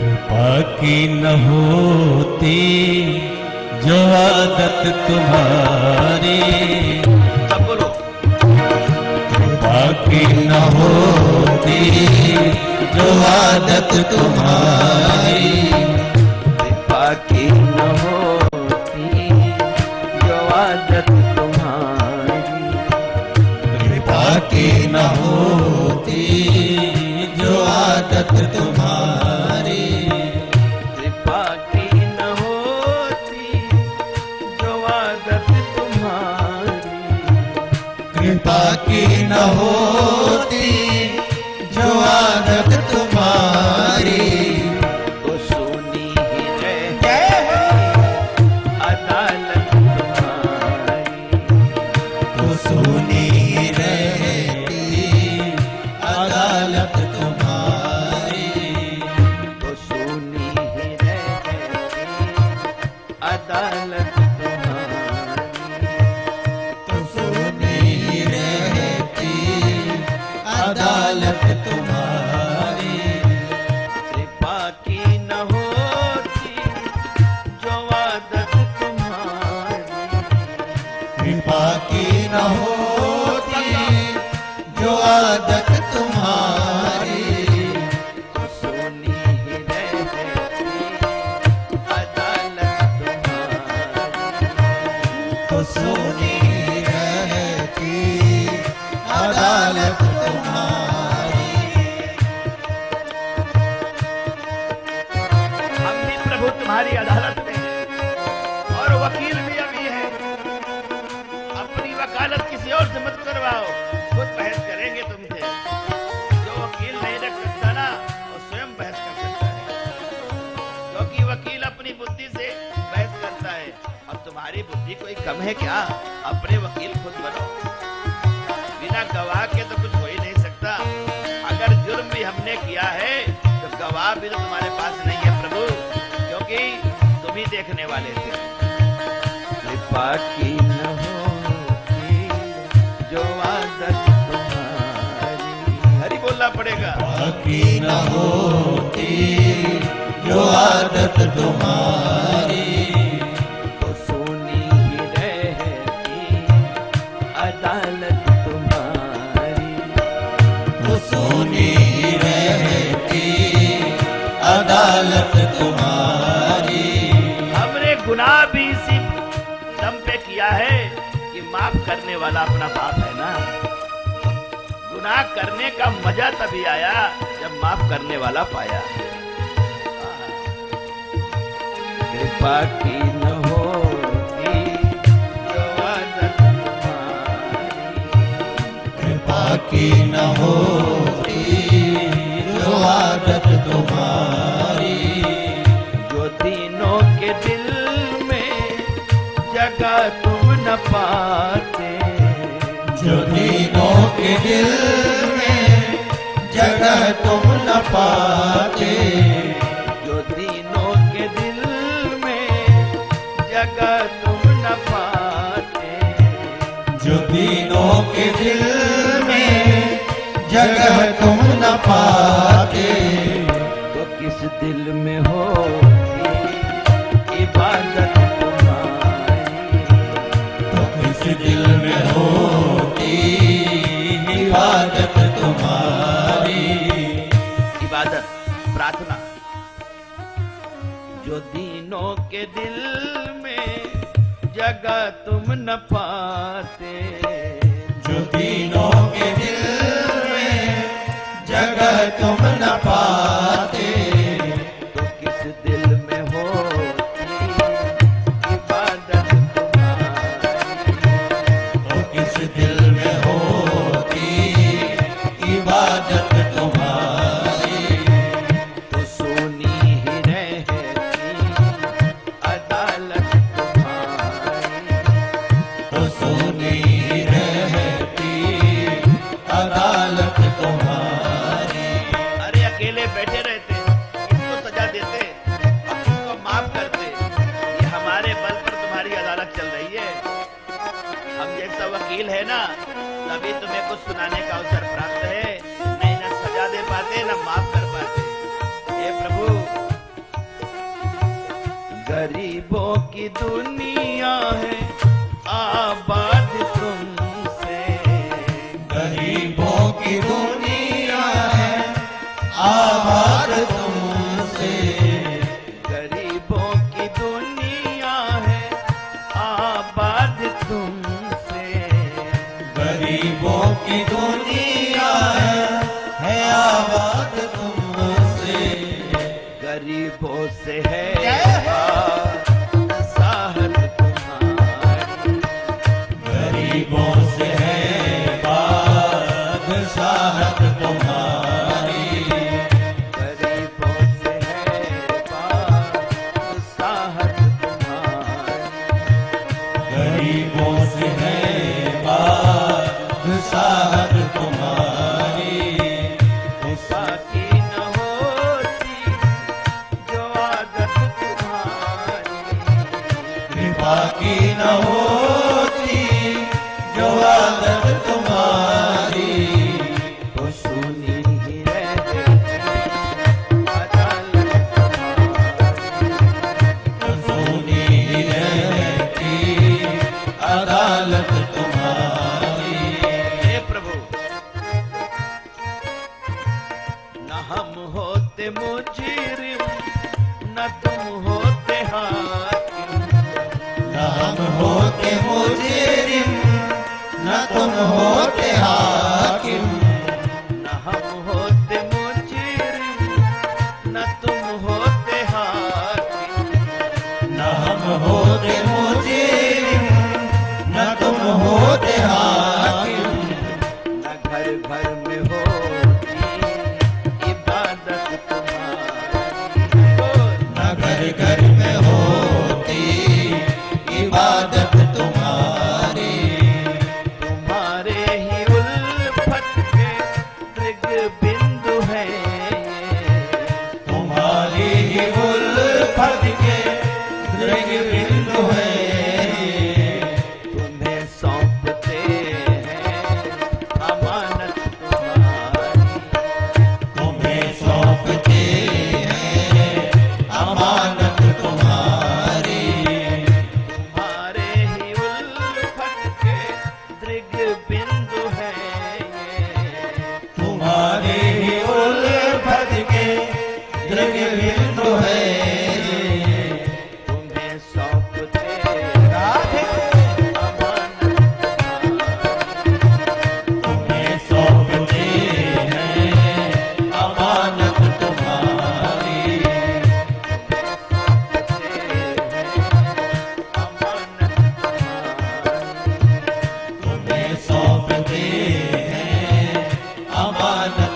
कृपा की न होती जो आदत तुम्हारी, सब बोलो। कृपा की न होती जो आदत तुम्हारी, कृपा की न होती जो आदत तुम्हारी, कृपा की न होती जो आदत तुम्हारी, कृपा की न होती जो आदत तुम्हारी, कृपा की न होती जो आदत तुम्हारी, तो सोनी ही रहती अदालत तुम्हारी, तो सोनी रहती अदालत तुम्हारी, तो सोनी ही रहती अदालत तुम्हारी, तो सोनी रहती अदालत तुम्हारी, कृपा की न होती जो आदत तुम्हारी, कृपा की न होती जो आदत तुम्हारी, तो सोनी ही रहती अदालत तुम्हारी, तो सोनी रहती अदालत तुम्हारी। हम भी प्रभु तुम्हारी अदालत में हैं और वकील भी अभी है। अपनी वकालत किसी और से मत करवाओ, खुद बहस करेंगे तुमसे। जो वकील नहीं रख सकता ना, वो स्वयं बहस कर सकता है, क्योंकि वकील अपनी बुद्धि से बहस करता है। और तुम्हारी बुद्धि कोई कम है क्या? अपने वकील खुद बनो। बिना गवाह के तो कुछ हो ही नहीं सकता। अगर जुर्म भी हमने किया है तो गवाह भी तो तुम्हारे पास नहीं है प्रभु, क्योंकि तुम ही देखने वाले थे। कृपा की न होती जो आदत तुम्हारी, हरि बोलना पड़ेगा। कृपा की न होती जो आदत तुम्हारी, तो सोनी ही रहती अदालत तुम्हारी, तो सोनी रहती अदालत तुम्हारी, हमने गुनाह भी इसी दम पे किया है कि माफ करने वाला अपना बाप है ना। गुनाह करने का मजा तभी आया जब माफ करने वाला पाया। कृपा की न होती जो आदत तुम्हारी, कृपा की न होती जो आदत तुम्हारी, जो दिनों के दिल में जगह तुम न पाते, जो दिनों के दिल में जगह तुम न पाते, जो दिनों के दिल में जगह तुम न पाते, जो दिनों के दिल में जगह तुम न पाते, तो किस दिल में होती इबादत तुम्हारी, तो किस दिल में होती इबादत तुम्हारी, इबादत प्रार्थना। जो दिनों के दिल में जगह तुम न पाते, जो दिनों के दिल में जगह तुम न पाते, तो किस दिल में होती इबादत तुम्हारी, तो किस दिल में होती इबादत तुम्हारी, तो सोनी ही रहती अदालत तुम्हारी, तो सोनी रहती अदालत तुम्हारी। अरे अकेले बैठे रहते, किसको सजा देते और किसको माफ करते। ये हमारे बल पर तुम्हारी अदालत चल रही है। हम जैसा वकील है ना, तभी तुम्हें कुछ सुनाने का अवसर प्राप्त है। नहीं न सजा दे पाते, न माफ कर पाते। हे प्रभु, गरीबों की दुनिया है आबाद तुमसे, गरीबों की दुनिया है आबाद तुमसे, गरीबों की दुनिया है आबाद तुमसे, गरीबों की दुनिया है आबाद तुमसे, गरीबों से है जय हो। साहत तुम्हारी, गरीबों से है बादशाहत तुम्हारी, गरीबों से है साहत तुम्हारी, गरीबों से है बादशाहत तुम्हारी, बाकी न होती जो आदत तुम्हारी, कृपा की न होती जो आदत तुम्हारी, तो सुनी ही रहती अदालत तुम्हारी, तो सुनी ही रहती अदालत तुम्हारी। हे प्रभु, न हम होते मुजरिम, न तुम होते हाकिम, न हम होते मुजरिम, न तुम होते हाकिम, न हम होते मुजरिम, न तुम होते हाकिम, न हम होते मुजरिम, न तुम होते हाकिम, न घर घर में होती इबादत तुम्हारी, न घर घर में होती इबादत तुम्हारी, तुम्हारे ही उल्फत के दृग बिंदु है ये, तुम्हारी ही उल्फत के दृग बिंदु है ये, तुम्हें सौंपते हैं अमानत तुम्हारी, तुम्हें सौंपते हैं अमानत तुम्हारी, तुम्हारे ही उल्फत के दृग बिंदु है ये, तुम्हारे ही उल्फत के दृग बिंदु है ये, तुम्हें सौंपते राधे अमानत तुम्हारी, तुम्हें सौंपते हैं अमानत तुम्हारी, तुम्हें सौंपते हैं अमानत